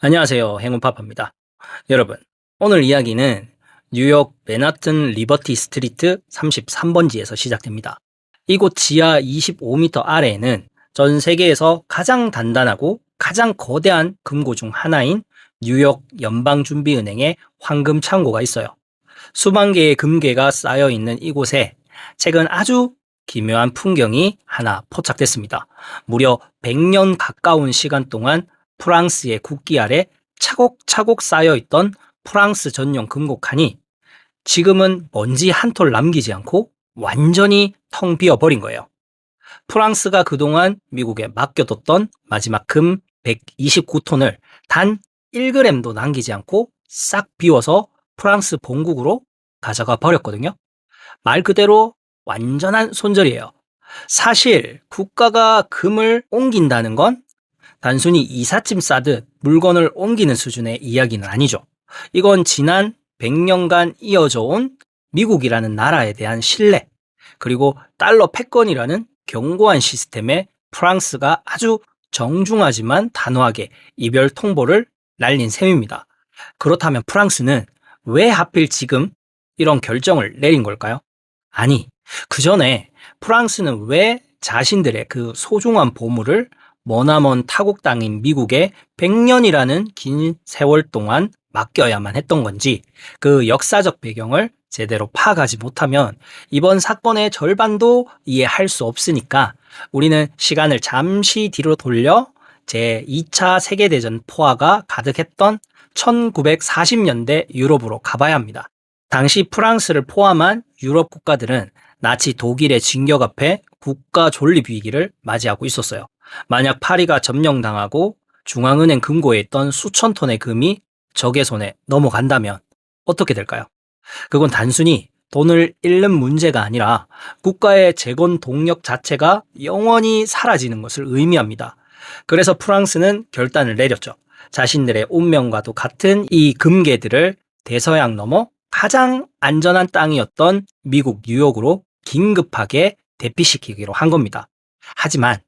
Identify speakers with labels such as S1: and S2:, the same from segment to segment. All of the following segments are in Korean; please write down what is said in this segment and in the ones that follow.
S1: 안녕하세요. 행운파파입니다. 여러분, 오늘 이야기는 뉴욕 맨하튼 리버티 스트리트 33번지에서 시작됩니다. 이곳 지하 25m 아래에는 전 세계에서 가장 단단하고 가장 거대한 금고 중 하나인 뉴욕 연방준비은행의 황금 창고가 있어요. 수만 개의 금괴가 쌓여 있는 이곳에 최근 아주 기묘한 풍경이 하나 포착됐습니다. 무려 100년 가까운 시간 동안 프랑스의 국기 아래 차곡차곡 쌓여있던 프랑스 전용 금고칸이 지금은 먼지 한 톨 남기지 않고 완전히 텅 비어버린 거예요. 프랑스가 그동안 미국에 맡겨뒀던 마지막 금 129톤을 단 1g도 남기지 않고 싹 비워서 프랑스 본국으로 가져가 버렸거든요. 말 그대로 완전한 손절이에요. 사실 국가가 금을 옮긴다는 건 단순히 이삿짐 싸듯 물건을 옮기는 수준의 이야기는 아니죠. 이건 지난 100년간 이어져 온 미국이라는 나라에 대한 신뢰, 그리고 달러 패권이라는 견고한 시스템에 프랑스가 아주 정중하지만 단호하게 이별 통보를 날린 셈입니다. 그렇다면 프랑스는 왜 하필 지금 이런 결정을 내린 걸까요? 아니, 그 전에 프랑스는 왜 자신들의 그 소중한 보물을 머나먼 타국 땅인 미국에 100년이라는 긴 세월 동안 맡겨야만 했던 건지 그 역사적 배경을 제대로 파악하지 못하면 이번 사건의 절반도 이해할 수 없으니까 우리는 시간을 잠시 뒤로 돌려 제2차 세계대전 포화가 가득했던 1940년대 유럽으로 가봐야 합니다. 당시 프랑스를 포함한 유럽 국가들은 나치 독일의 진격 앞에 국가 존립 위기를 맞이하고 있었어요. 만약 파리가 점령당하고 중앙은행 금고에 있던 수천 톤의 금이 적의 손에 넘어간다면 어떻게 될까요? 그건 단순히 돈을 잃는 문제가 아니라 국가의 재건 동력 자체가 영원히 사라지는 것을 의미합니다. 그래서 프랑스는 결단을 내렸죠. 자신들의 운명과도 같은 이 금괴들을 대서양 넘어 가장 안전한 땅이었던 미국 뉴욕으로 긴급하게 대피시키기로 한 겁니다. 하지만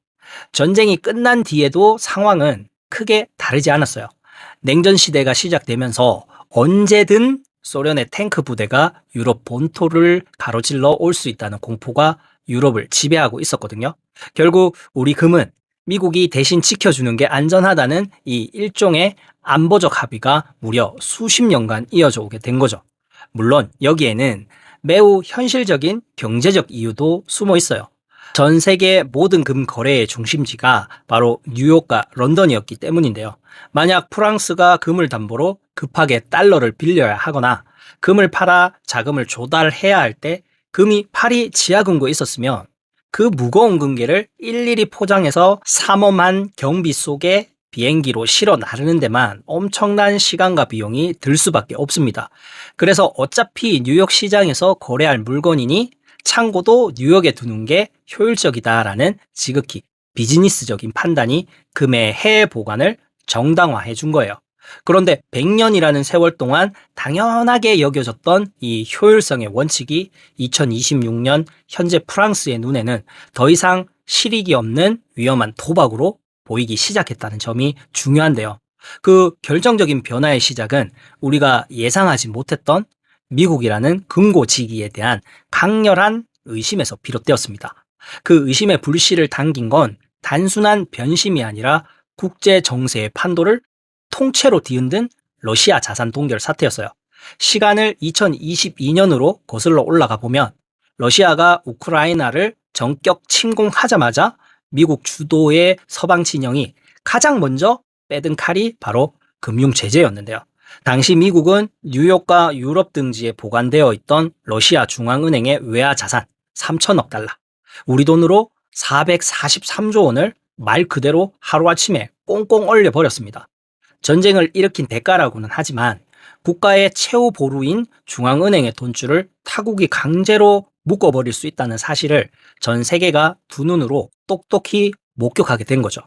S1: 전쟁이 끝난 뒤에도 상황은 크게 다르지 않았어요. 냉전 시대가 시작되면서 언제든 소련의 탱크 부대가 유럽 본토를 가로질러 올 수 있다는 공포가 유럽을 지배하고 있었거든요. 결국 우리 금은 미국이 대신 지켜주는 게 안전하다는 이 일종의 안보적 합의가 무려 수십 년간 이어져 오게 된 거죠. 물론 여기에는 매우 현실적인 경제적 이유도 숨어 있어요. 전 세계 모든 금 거래의 중심지가 바로 뉴욕과 런던이었기 때문인데요. 만약 프랑스가 금을 담보로 급하게 달러를 빌려야 하거나 금을 팔아 자금을 조달해야 할 때 금이 파리 지하금고에 있었으면 그 무거운 금괴를 일일이 포장해서 삼엄한 경비 속에 비행기로 실어 나르는 데만 엄청난 시간과 비용이 들 수밖에 없습니다. 그래서 어차피 뉴욕 시장에서 거래할 물건이니 창고도 뉴욕에 두는 게 효율적이다라는 지극히 비즈니스적인 판단이 금의 해외 보관을 정당화해 준 거예요. 그런데 100년이라는 세월 동안 당연하게 여겨졌던 이 효율성의 원칙이 2026년 현재 프랑스의 눈에는 더 이상 실익이 없는 위험한 도박으로 보이기 시작했다는 점이 중요한데요. 그 결정적인 변화의 시작은 우리가 예상하지 못했던 미국이라는 금고지기에 대한 강렬한 의심에서 비롯되었습니다. 그 의심의 불씨를 당긴 건 단순한 변심이 아니라 국제 정세의 판도를 통째로 뒤흔든 러시아 자산 동결 사태였어요. 시간을 2022년으로 거슬러 올라가 보면 러시아가 우크라이나를 전격 침공하자마자 미국 주도의 서방 진영이 가장 먼저 빼든 칼이 바로 금융 제재였는데요. 당시 미국은 뉴욕과 유럽 등지에 보관되어 있던 러시아 중앙은행의 외화 자산 3천억 달러, 우리 돈으로 443조 원을 말 그대로 하루아침에 꽁꽁 얼려버렸습니다. 전쟁을 일으킨 대가라고는 하지만 국가의 최후 보루인 중앙은행의 돈줄을 타국이 강제로 묶어버릴 수 있다는 사실을 전 세계가 두 눈으로 똑똑히 목격하게 된 거죠.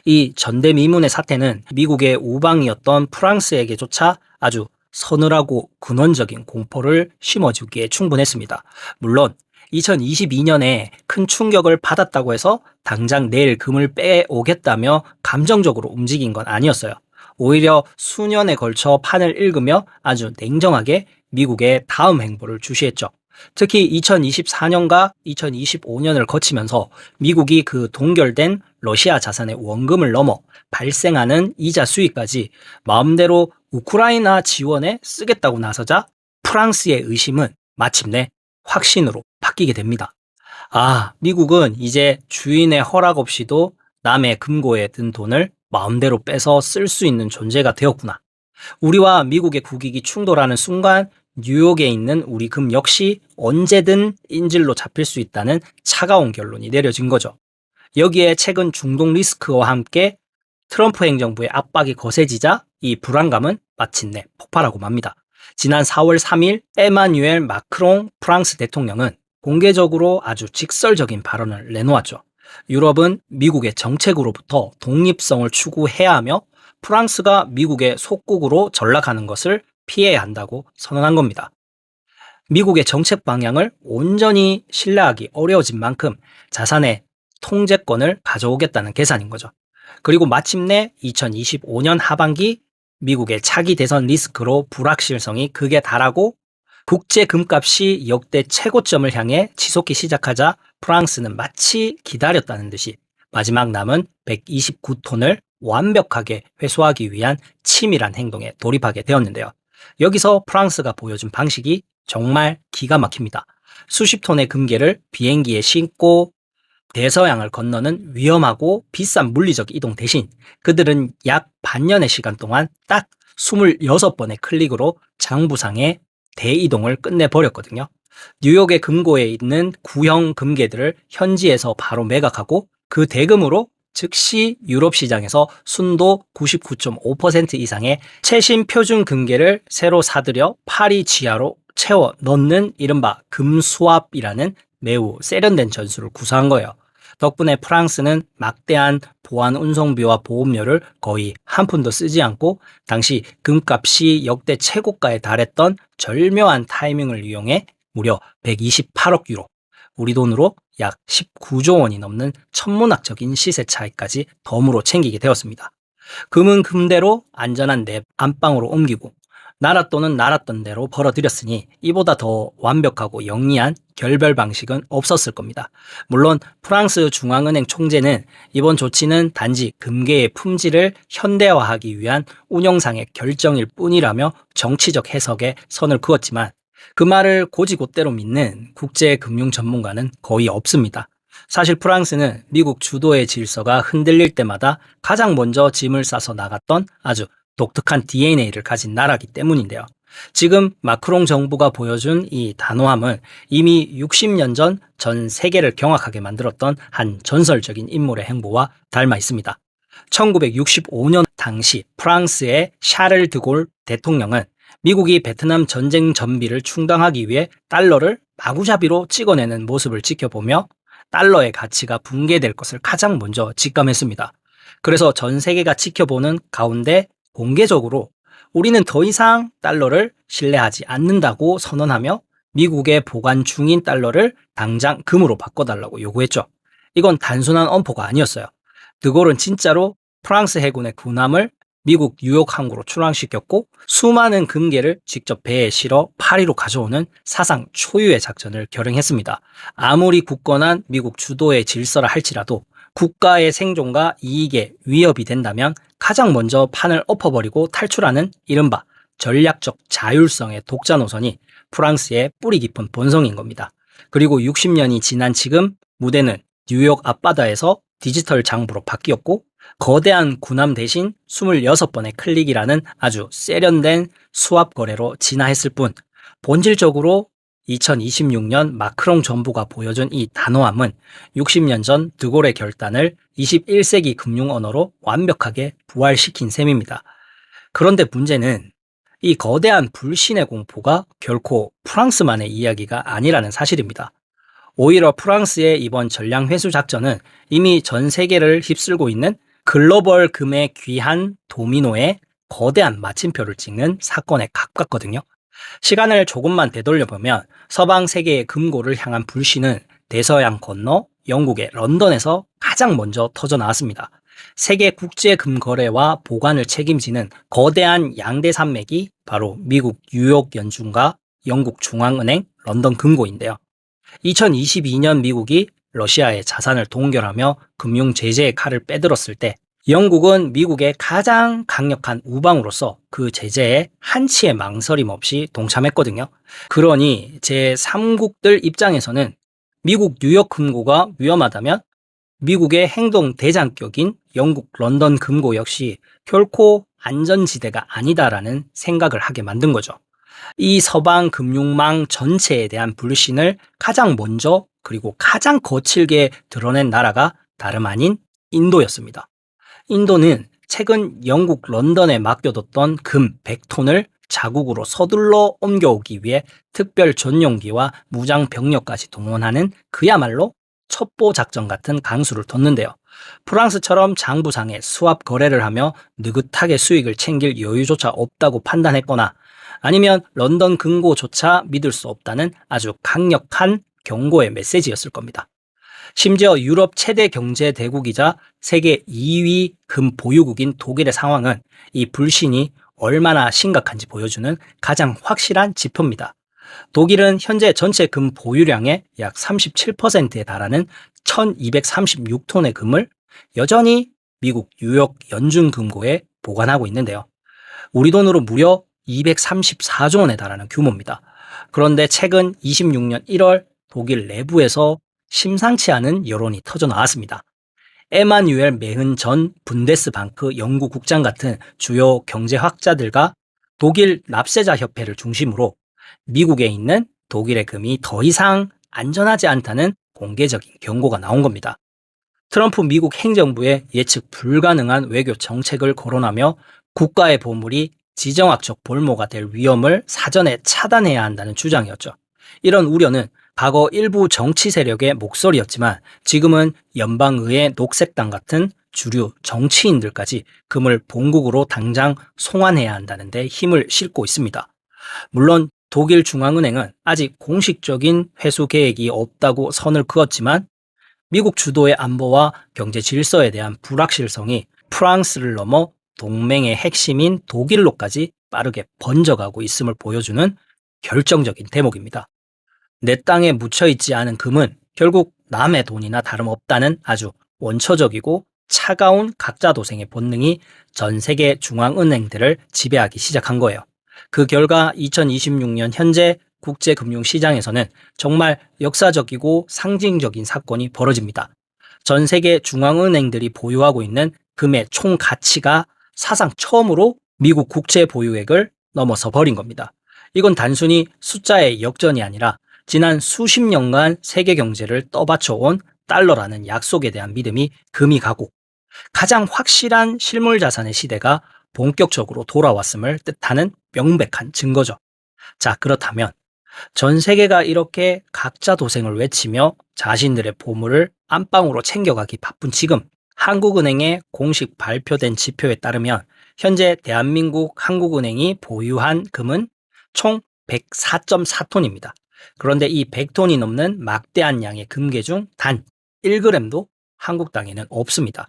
S1: 이 전대미문의 사태는 미국의 우방이었던 프랑스에게조차 아주 서늘하고 근원적인 공포를 심어주기에 충분했습니다. 물론 2022년에 큰 충격을 받았다고 해서 당장 내일 금을 빼오겠다며 감정적으로 움직인 건 아니었어요. 오히려 수년에 걸쳐 판을 읽으며 아주 냉정하게 미국의 다음 행보를 주시했죠. 특히 2024년과 2025년을 거치면서 미국이 그 동결된 러시아 자산의 원금을 넘어 발생하는 이자 수익까지 마음대로 우크라이나 지원에 쓰겠다고 나서자 프랑스의 의심은 마침내 확신으로 바뀌게 됩니다. 아, 미국은 이제 주인의 허락 없이도 남의 금고에 든 돈을 마음대로 빼서 쓸 수 있는 존재가 되었구나. 우리와 미국의 국익이 충돌하는 순간 뉴욕에 있는 우리 금 역시 언제든 인질로 잡힐 수 있다는 차가운 결론이 내려진 거죠. 여기에 최근 중동 리스크와 함께 트럼프 행정부의 압박이 거세지자 이 불안감은 마침내 폭발하고 맙니다. 지난 4월 3일 에마뉴엘 마크롱 프랑스 대통령은 공개적으로 아주 직설적인 발언을 내놓았죠. 유럽은 미국의 정책으로부터 독립성을 추구해야 하며 프랑스가 미국의 속국으로 전락하는 것을 피해야 한다고 선언한 겁니다. 미국의 정책 방향을 온전히 신뢰하기 어려워진 만큼 자산의 통제권을 가져오겠다는 계산인 거죠. 그리고 마침내 2025년 하반기 미국의 차기 대선 리스크로 불확실성이 극에 달하고 국제 금값이 역대 최고점을 향해 치솟기 시작하자 프랑스는 마치 기다렸다는 듯이 마지막 남은 129톤을 완벽하게 회수하기 위한 치밀한 행동에 돌입하게 되었는데요. 여기서 프랑스가 보여준 방식이 정말 기가 막힙니다. 수십 톤의 금괴를 비행기에 싣고 대서양을 건너는 위험하고 비싼 물리적 이동 대신 그들은 약 반년의 시간 동안 딱 26번의 클릭으로 장부상의 대이동을 끝내버렸거든요. 뉴욕의 금고에 있는 구형 금괴들을 현지에서 바로 매각하고 그 대금으로 즉시 유럽 시장에서 순도 99.5% 이상의 최신 표준 금괴를 새로 사들여 파리 지하로 채워 넣는 이른바 금수압이라는 매우 세련된 전술을 구사한 거예요. 덕분에 프랑스는 막대한 보안 운송비와 보험료를 거의 한 푼도 쓰지 않고 당시 금값이 역대 최고가에 달했던 절묘한 타이밍을 이용해 무려 128억 유로, 우리 돈으로 약 19조 원이 넘는 천문학적인 시세 차이까지 덤으로 챙기게 되었습니다. 금은 금대로 안전한 내 안방으로 옮기고 나라 돈은 나라 돈대로 벌어들였으니 이보다 더 완벽하고 영리한 결별 방식은 없었을 겁니다. 물론 프랑스 중앙은행 총재는 이번 조치는 단지 금괴의 품질을 현대화하기 위한 운영상의 결정일 뿐이라며 정치적 해석에 선을 그었지만 그 말을 곧이곧대로 믿는 국제금융 전문가는 거의 없습니다. 사실 프랑스는 미국 주도의 질서가 흔들릴 때마다 가장 먼저 짐을 싸서 나갔던 아주 독특한 DNA를 가진 나라이기 때문인데요. 지금 마크롱 정부가 보여준 이 단호함은 이미 60년 전 전 세계를 경악하게 만들었던 한 전설적인 인물의 행보와 닮아 있습니다. 1965년 당시 프랑스의 샤를 드골 대통령은 미국이 베트남 전쟁 전비를 충당하기 위해 달러를 마구잡이로 찍어내는 모습을 지켜보며 달러의 가치가 붕괴될 것을 가장 먼저 직감했습니다. 그래서 전 세계가 지켜보는 가운데 공개적으로 우리는 더 이상 달러를 신뢰하지 않는다고 선언하며 미국에 보관 중인 달러를 당장 금으로 바꿔달라고 요구했죠. 이건 단순한 엄포가 아니었어요. 드골은 진짜로 프랑스 해군의 군함을 미국 뉴욕 항구로 출항시켰고 수많은 금괴를 직접 배에 실어 파리로 가져오는 사상 초유의 작전을 결행했습니다. 아무리 굳건한 미국 주도의 질서라 할지라도 국가의 생존과 이익에 위협이 된다면 가장 먼저 판을 엎어버리고 탈출하는 이른바 전략적 자율성의 독자 노선이 프랑스의 뿌리 깊은 본성인 겁니다. 그리고 60년이 지난 지금 무대는 뉴욕 앞바다에서 디지털 장부로 바뀌었고 거대한 군함 대신 26번의 클릭이라는 아주 세련된 수압 거래로 진화했을 뿐 본질적으로 2026년 마크롱 정부가 보여준 이 단호함은 60년 전 드골의 결단을 21세기 금융 언어로 완벽하게 부활시킨 셈입니다. 그런데 문제는 이 거대한 불신의 공포가 결코 프랑스만의 이야기가 아니라는 사실입니다. 오히려 프랑스의 이번 전량 회수 작전은 이미 전 세계를 휩쓸고 있는 글로벌 금의 귀한 도미노의 거대한 마침표를 찍는 사건에 가깝거든요. 시간을 조금만 되돌려보면 서방 세계의 금고를 향한 불신은 대서양 건너 영국의 런던에서 가장 먼저 터져 나왔습니다. 세계 국제 금 거래와 보관을 책임지는 거대한 양대 산맥이 바로 미국 뉴욕 연준과 영국 중앙은행 런던 금고인데요. 2022년 미국이 러시아의 자산을 동결하며 금융 제재의 칼을 빼들었을 때 영국은 미국의 가장 강력한 우방으로서 그 제재에 한치의 망설임 없이 동참했거든요. 그러니 제3국들 입장에서는 미국 뉴욕 금고가 위험하다면 미국의 행동 대장격인 영국 런던 금고 역시 결코 안전지대가 아니다라는 생각을 하게 만든 거죠. 이 서방 금융망 전체에 대한 불신을 가장 먼저 그리고 가장 거칠게 드러낸 나라가 다름 아닌 인도였습니다. 인도는 최근 영국 런던에 맡겨뒀던 금 100톤을 자국으로 서둘러 옮겨오기 위해 특별 전용기와 무장 병력까지 동원하는 그야말로 첩보 작전 같은 강수를 뒀는데요. 프랑스처럼 장부상에 수합 거래를 하며 느긋하게 수익을 챙길 여유조차 없다고 판단했거나 아니면 런던 금고조차 믿을 수 없다는 아주 강력한 경고의 메시지였을 겁니다. 심지어 유럽 최대 경제 대국이자 세계 2위 금 보유국인 독일의 상황은 이 불신이 얼마나 심각한지 보여주는 가장 확실한 지표입니다. 독일은 현재 전체 금 보유량의 약 37%에 달하는 1236톤의 금을 여전히 미국 뉴욕 연준 금고에 보관하고 있는데요. 우리 돈으로 무려 234조 원에 달하는 규모입니다. 그런데 최근 26년 1월 독일 내부에서 심상치 않은 여론이 터져 나왔습니다. 에마뉴엘 메흔 전 분데스방크 연구 국장 같은 주요 경제학자들과 독일 납세자 협회를 중심으로 미국에 있는 독일의 금이 더 이상 안전하지 않다는 공개적인 경고가 나온 겁니다. 트럼프 미국 행정부의 예측 불가능한 외교 정책을 거론하며 국가의 보물이 지정학적 볼모가 될 위험을 사전에 차단해야 한다는 주장이었죠. 이런 우려는 과거 일부 정치 세력의 목소리였지만 지금은 연방의회 녹색당 같은 주류 정치인들까지 금을 본국으로 당장 송환해야 한다는 데 힘을 싣고 있습니다. 물론 독일 중앙은행은 아직 공식적인 회수 계획이 없다고 선을 그었지만 미국 주도의 안보와 경제 질서에 대한 불확실성이 프랑스를 넘어 동맹의 핵심인 독일로까지 빠르게 번져가고 있음을 보여주는 결정적인 대목입니다. 내 땅에 묻혀있지 않은 금은 결국 남의 돈이나 다름없다는 아주 원초적이고 차가운 각자도생의 본능이 전 세계 중앙은행들을 지배하기 시작한 거예요. 그 결과 2026년 현재 국제금융시장에서는 정말 역사적이고 상징적인 사건이 벌어집니다. 전 세계 중앙은행들이 보유하고 있는 금의 총 가치가 사상 처음으로 미국 국채 보유액을 넘어서 버린 겁니다. 이건 단순히 숫자의 역전이 아니라 지난 수십 년간 세계 경제를 떠받쳐온 달러라는 약속에 대한 믿음이 금이 가고 가장 확실한 실물 자산의 시대가 본격적으로 돌아왔음을 뜻하는 명백한 증거죠. 자, 그렇다면 전 세계가 이렇게 각자 도생을 외치며 자신들의 보물을 안방으로 챙겨가기 바쁜 지금 한국은행의 공식 발표된 지표에 따르면 현재 대한민국 한국은행이 보유한 금은 총 104.4톤입니다. 그런데 이 100톤이 넘는 막대한 양의 금괴 중 단 1g도 한국 땅에는 없습니다.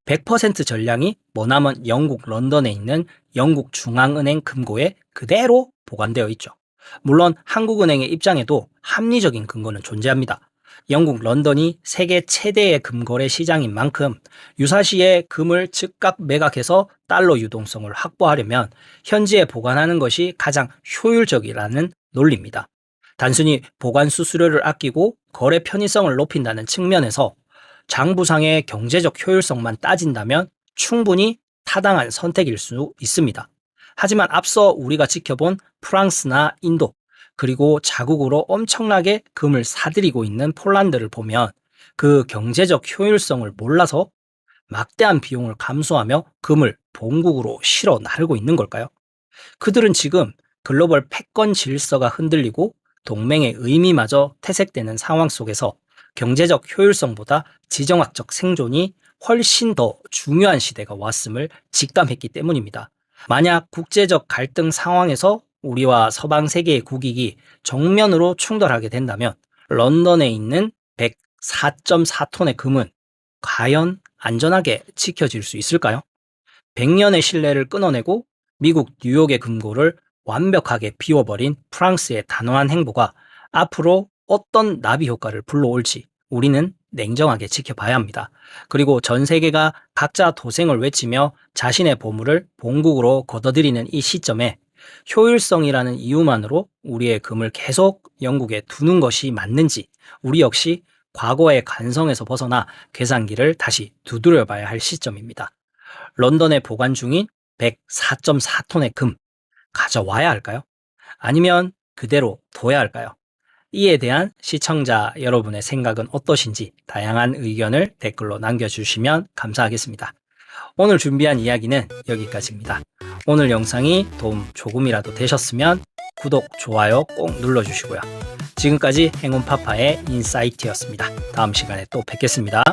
S1: 100% 전량이 머나먼 영국 런던에 있는 영국 중앙은행 금고에 그대로 보관되어 있죠. 물론 한국은행의 입장에도 합리적인 근거는 존재합니다. 영국 런던이 세계 최대의 금거래 시장인 만큼 유사시에 금을 즉각 매각해서 달러 유동성을 확보하려면 현지에 보관하는 것이 가장 효율적이라는 논리입니다. 단순히 보관 수수료를 아끼고 거래 편의성을 높인다는 측면에서 장부상의 경제적 효율성만 따진다면 충분히 타당한 선택일 수 있습니다. 하지만 앞서 우리가 지켜본 프랑스나 인도, 그리고 자국으로 엄청나게 금을 사들이고 있는 폴란드를 보면 그 경제적 효율성을 몰라서 막대한 비용을 감수하며 금을 본국으로 실어 나르고 있는 걸까요? 그들은 지금 글로벌 패권 질서가 흔들리고 동맹의 의미마저 퇴색되는 상황 속에서 경제적 효율성보다 지정학적 생존이 훨씬 더 중요한 시대가 왔음을 직감했기 때문입니다. 만약 국제적 갈등 상황에서 우리와 서방 세계의 국익이 정면으로 충돌하게 된다면 런던에 있는 104.4톤의 금은 과연 안전하게 지켜질 수 있을까요? 100년의 신뢰를 끊어내고 미국 뉴욕의 금고를 완벽하게 비워버린 프랑스의 단호한 행보가 앞으로 어떤 나비 효과를 불러올지 우리는 냉정하게 지켜봐야 합니다. 그리고 전 세계가 각자 도생을 외치며 자신의 보물을 본국으로 걷어들이는 이 시점에 효율성이라는 이유만으로 우리의 금을 계속 영국에 두는 것이 맞는지 우리 역시 과거의 관성에서 벗어나 계산기를 다시 두드려 봐야 할 시점입니다. 런던에 보관 중인 104.4톤의 금 가져와야 할까요? 아니면 그대로 둬야 할까요? 이에 대한 시청자 여러분의 생각은 어떠신지 다양한 의견을 댓글로 남겨주시면 감사하겠습니다. 오늘 준비한 이야기는 여기까지입니다. 오늘 영상이 도움 조금이라도 되셨으면 구독, 좋아요 꼭 눌러주시고요. 지금까지 행운파파의 인사이트였습니다. 다음 시간에 또 뵙겠습니다.